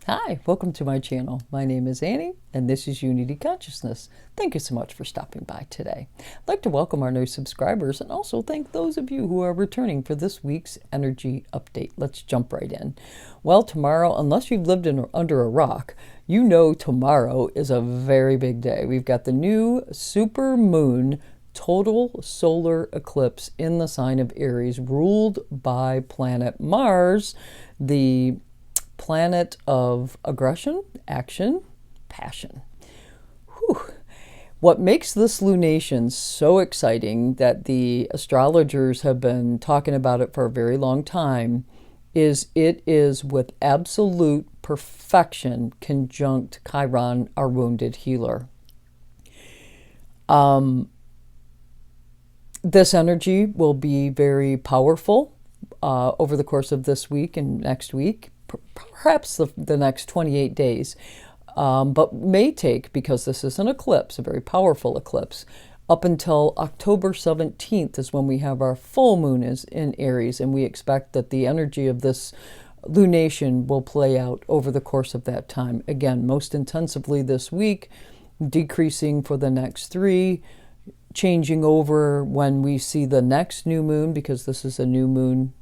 Hi, welcome to my channel. My name is Annie, and this is Unity Consciousness. Thank you so much for stopping by today. I'd like to welcome our new subscribers and also thank those of you who are returning for this week's energy update. Let's jump right in. Well, tomorrow, unless you've lived under a rock, you know tomorrow is a very big day. We've got the new super moon total solar eclipse in the sign of Aries, ruled by planet Mars, the planet of aggression, action, passion. Whew. What makes this lunation so exciting that the astrologers have been talking about it for a very long time is it is with absolute perfection conjunct Chiron, our wounded healer. This energy will be very powerful over the course of this week and next week. Perhaps the next 28 days, but may take, because this is an eclipse, a very powerful eclipse, up until October 17th is when we have our full moon is in Aries, and we expect that the energy of this lunation will play out over the course of that time. Again, most intensively this week, decreasing for the next 3, changing over when we see the next new moon, because this is a new moon,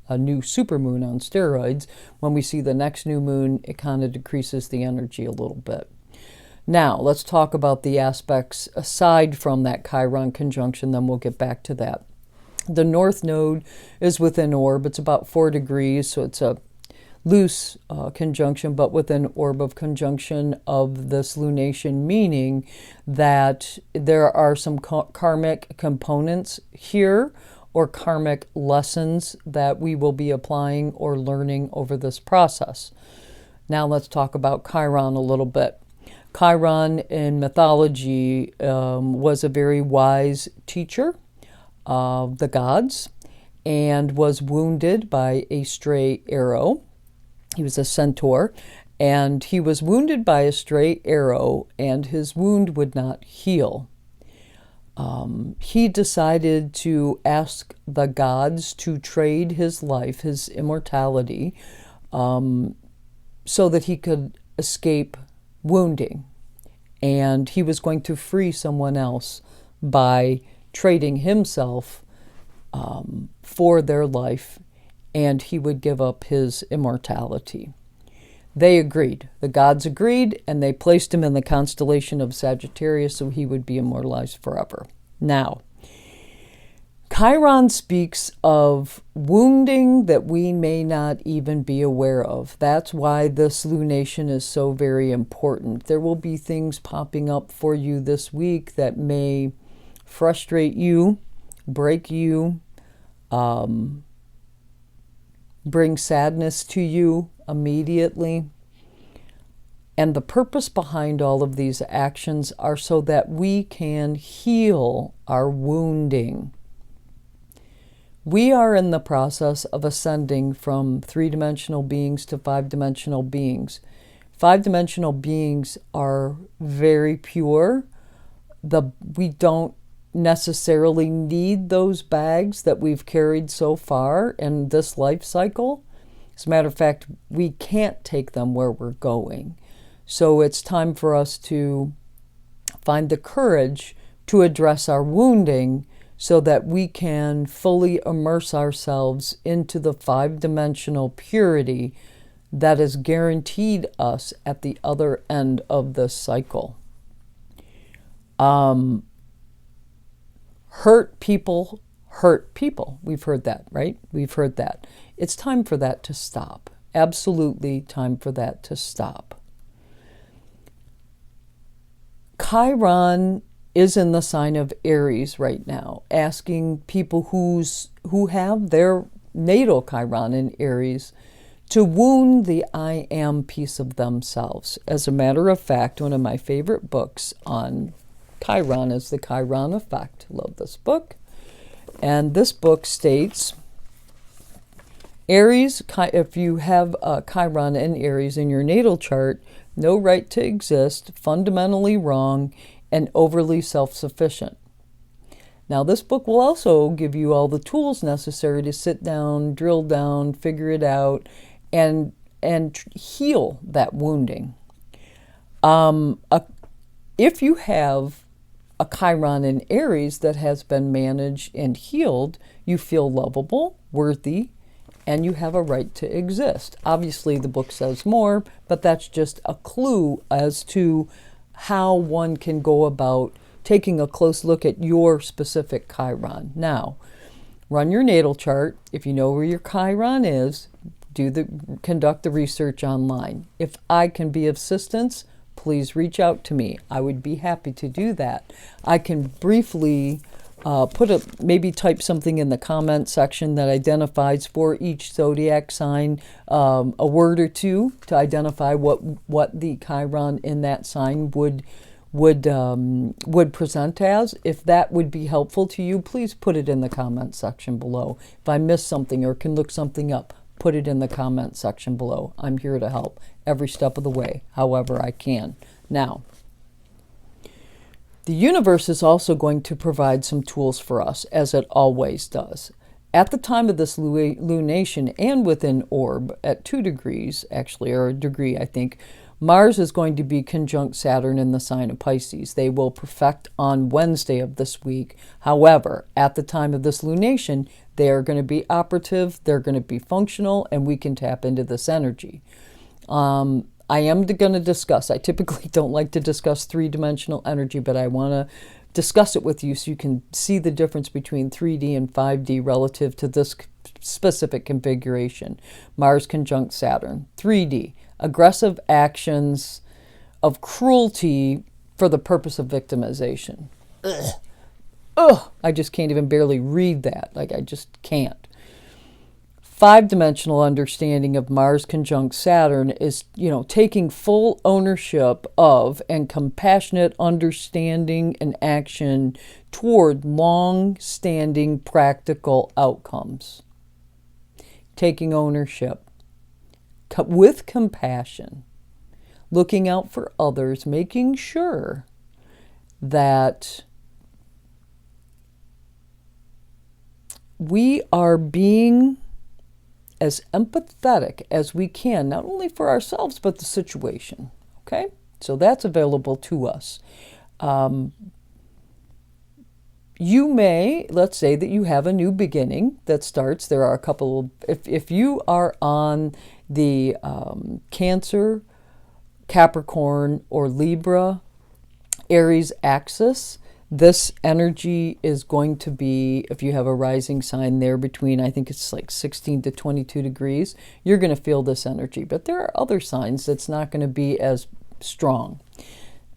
a new supermoon on steroids. When we see the next new moon, it kind of decreases the energy a little bit. Now, let's talk about the aspects aside from that Chiron conjunction, then we'll get back to that. The North Node is within orb. It's about 4 degrees, so it's a loose conjunction, but within orb of conjunction of this lunation, meaning that there are some karmic components here, or karmic lessons that we will be applying or learning over this process. Now let's talk about Chiron a little bit. Chiron in mythology was a very wise teacher of the gods and was wounded by a stray arrow. He was a centaur, and he was wounded by a stray arrow, and his wound would not heal. He decided to ask the gods to trade his life, his immortality, so that he could escape wounding. And he was going to free someone else by trading himself for their life, and he would give up his immortality. They agreed. The gods agreed, and they placed him in the constellation of Sagittarius so he would be immortalized forever. Now, Chiron speaks of wounding that we may not even be aware of. That's why this lunation is so very important. There will be things popping up for you this week that may frustrate you, break you, bring sadness to you immediately. And the purpose behind all of these actions are so that we can heal our wounding. We are in the process of ascending from 3-dimensional beings to 5-dimensional beings. 5-dimensional beings are very pure. We don't necessarily need those bags that we've carried so far in this life cycle. As a matter of fact, we can't take them where we're going. So it's time for us to find the courage to address our wounding so that we can fully immerse ourselves into the 5-dimensional purity that is guaranteed us at the other end of this cycle. Hurt people hurt people. We've heard that, right? We've heard that. It's time for that to stop. Absolutely time for that to stop. Chiron is in the sign of Aries right now, asking people who have their natal Chiron in Aries to wound the I am piece of themselves. As a matter of fact, one of my favorite books on Chiron is The Chiron Effect. Love this book. And this book states, Aries, if you have Chiron in Aries in your natal chart, no right to exist, fundamentally wrong, and overly self-sufficient. Now, this book will also give you all the tools necessary to sit down, drill down, figure it out, and heal that wounding. If you have a Chiron in Aries that has been managed and healed, you feel lovable, worthy, and you have a right to exist. Obviously, the book says more, but that's just a clue as to how one can go about taking a close look at your specific Chiron. Now, run your natal chart. If you know where your Chiron is, conduct the research online. If I can be of assistance, please reach out to me. I would be happy to do that. I can briefly maybe type something in the comment section that identifies for each zodiac sign a word or two to identify what the Chiron in that sign would present as. If that would be helpful to you, please put it in the comment section below. If I missed something or can look something up, put it in the comment section below. I'm here to help every step of the way, however I can. Now, the universe is also going to provide some tools for us, as it always does. At the time of this lunation and within orb at 2 degrees, actually, or a degree, I think, Mars is going to be conjunct Saturn in the sign of Pisces. They will perfect on Wednesday of this week. However, at the time of this lunation, they are going to be operative, they're going to be functional, and we can tap into this energy. I am going to discuss, I typically don't like to discuss three-dimensional energy, but I want to discuss it with you so you can see the difference between 3D and 5D relative to this specific configuration. Mars conjunct Saturn. 3D, aggressive actions of cruelty for the purpose of victimization. Ugh, I just can't even barely read that. I just can't. 5-dimensional understanding of Mars conjunct Saturn is, taking full ownership of and compassionate understanding and action toward long-standing practical outcomes. Taking ownership with compassion, looking out for others, making sure that we are being as empathetic as we can, not only for ourselves, but the situation. Okay? So that's available to us. You may, let's say that you have a new beginning that starts. There are a couple, if you are on the Cancer, Capricorn, or Libra, Aries axis, this energy is going to be, if you have a rising sign there between, I think it's like 16 to 22 degrees, you're going to feel this energy. But there are other signs that's not going to be as strong.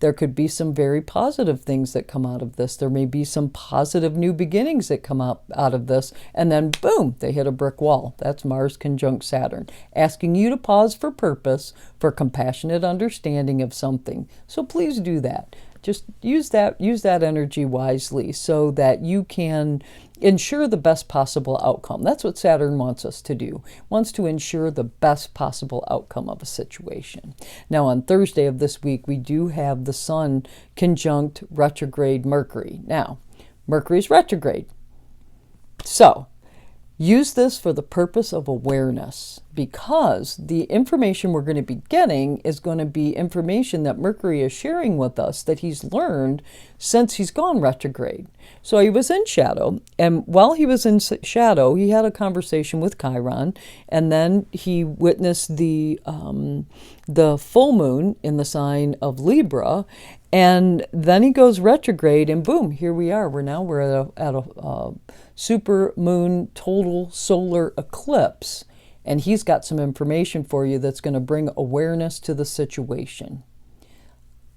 There could be some very positive things that come out of this. There may be some positive new beginnings that come out of this. And then, boom, they hit a brick wall. That's Mars conjunct Saturn, asking you to pause for purpose, for compassionate understanding of something. So please do that. Just use that energy wisely so that you can ensure the best possible outcome. That's what Saturn wants us to do. Wants to ensure the best possible outcome of a situation. Now, on Thursday of this week, we do have the Sun conjunct retrograde Mercury. Now, Mercury's retrograde. So, use this for the purpose of awareness, because the information we're going to be getting is going to be information that Mercury is sharing with us that he's learned since he's gone retrograde. So he was in shadow, and while he was in shadow, he had a conversation with Chiron, and then he witnessed the full moon in the sign of Libra, and then he goes retrograde, and boom, here we are. We're at a super moon total solar eclipse, and he's got some information for you that's going to bring awareness to the situation.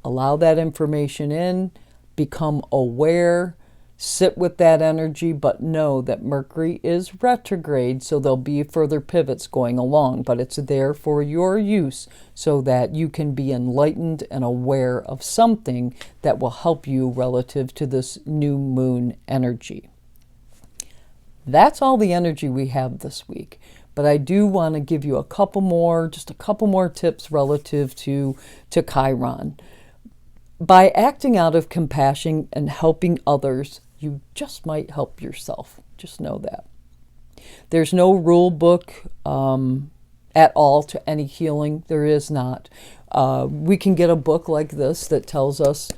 Allow that information in, become aware, sit with that energy, but know that Mercury is retrograde, so there'll be further pivots going along, but it's there for your use so that you can be enlightened and aware of something that will help you relative to this new moon energy. That's all the energy we have this week, but I do want to give you just a couple more tips relative to Chiron. By acting out of compassion and helping others, you just might help yourself. Just know that. There's no rule book at all to any healing. There is not. We can get a book like this that tells us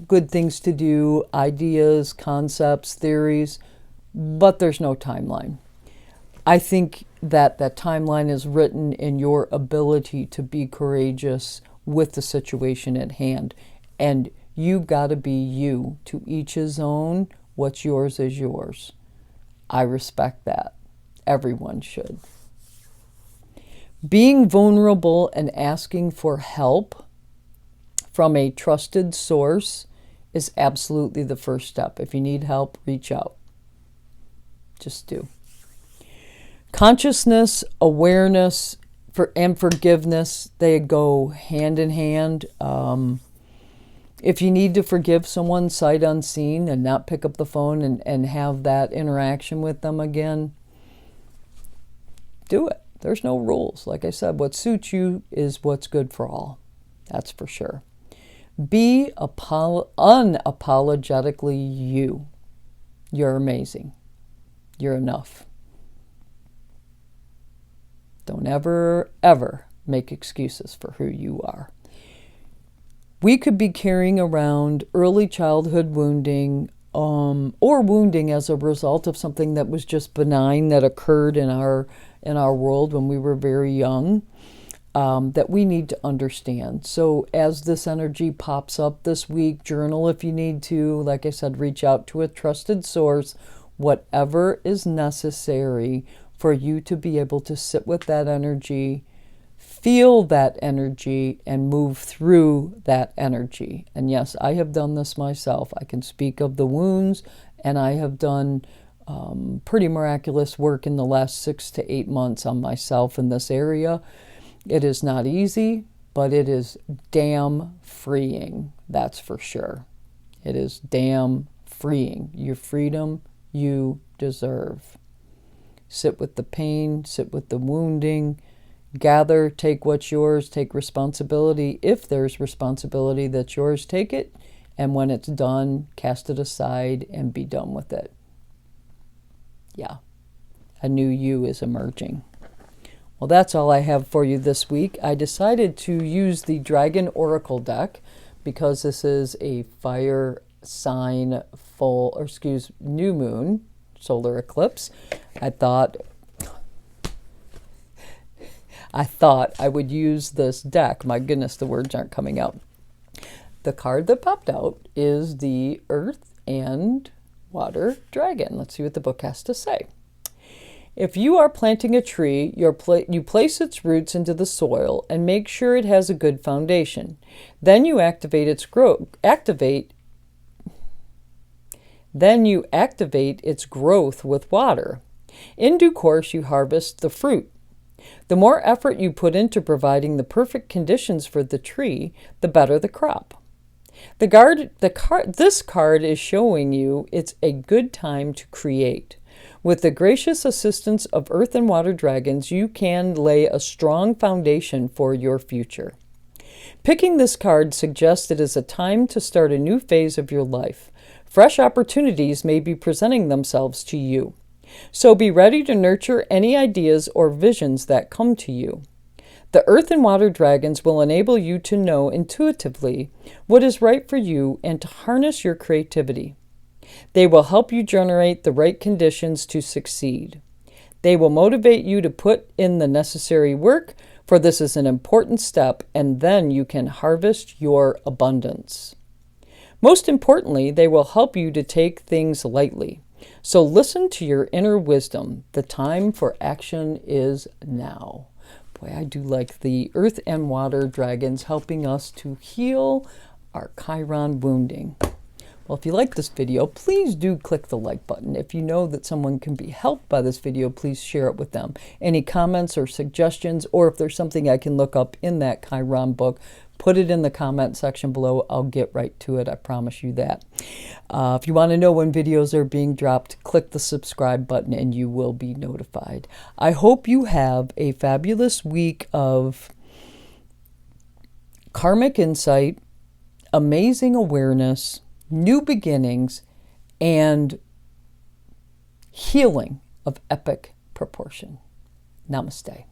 good things to do, ideas, concepts, theories, but there's no timeline. I think that that timeline is written in your ability to be courageous with the situation at hand. And you got to be you. To each his own. What's yours is yours. I respect that. Everyone should. Being vulnerable and asking for help from a trusted source is absolutely the first step. If you need help, reach out. Just do. Consciousness, awareness, and forgiveness, they go hand in hand. If you need to forgive someone sight unseen and not pick up the phone and have that interaction with them again, do it. There's no rules. Like I said, what suits you is what's good for all. That's for sure. Be unapologetically you. You're amazing. You're enough. Don't ever, ever make excuses for who you are. We could be carrying around early childhood wounding, or wounding as a result of something that was just benign that occurred in our world when we were very young, that we need to understand. So as this energy pops up this week, journal if you need to. Like I said, reach out to a trusted source, whatever is necessary for you to be able to sit with that energy, feel that energy, and move through that energy. And yes, I have done this myself. I can speak of the wounds, and I have done pretty miraculous work in the last 6 to 8 months on myself in this area. It is not easy, but it is damn freeing. That's for sure. It is damn freeing. Your freedom you deserve. Sit with the pain, sit with the wounding, gather, take what's yours, take responsibility. If there's responsibility that's yours, take it. And when it's done, cast it aside and be done with it. Yeah, a new you is emerging. Well, that's all I have for you this week. I decided to use the Dragon Oracle deck because this is a fire sign new moon solar eclipse. I thought I would use this deck. My goodness, the words aren't coming out. The card that popped out is the Earth and Water Dragon. Let's see what the book has to say. If you are planting a tree, you place its roots into the soil and make sure it has a good foundation. Then you activate its growth with water. In due course, you harvest the fruit. The more effort you put into providing the perfect conditions for the tree, the better the crop. This card is showing you it's a good time to create. With the gracious assistance of Earth and Water Dragons, you can lay a strong foundation for your future. Picking this card suggests it is a time to start a new phase of your life. Fresh opportunities may be presenting themselves to you. So be ready to nurture any ideas or visions that come to you. The Earth and Water Dragons will enable you to know intuitively what is right for you and to harness your creativity. They will help you generate the right conditions to succeed. They will motivate you to put in the necessary work, for this is an important step, and then you can harvest your abundance. Most importantly, they will help you to take things lightly. So listen to your inner wisdom. The time for action is now. Boy, I do like the Earth and Water Dragons helping us to heal our Chiron wounding. Well, if you like this video, please do click the like button. If you know that someone can be helped by this video, please share it with them. Any comments or suggestions, or if there's something I can look up in that Chiron book, put it in the comment section below. I'll get right to it. I promise you that. If you want to know when videos are being dropped, click the subscribe button and you will be notified. I hope you have a fabulous week of karmic insight, amazing awareness, new beginnings, and healing of epic proportion. Namaste.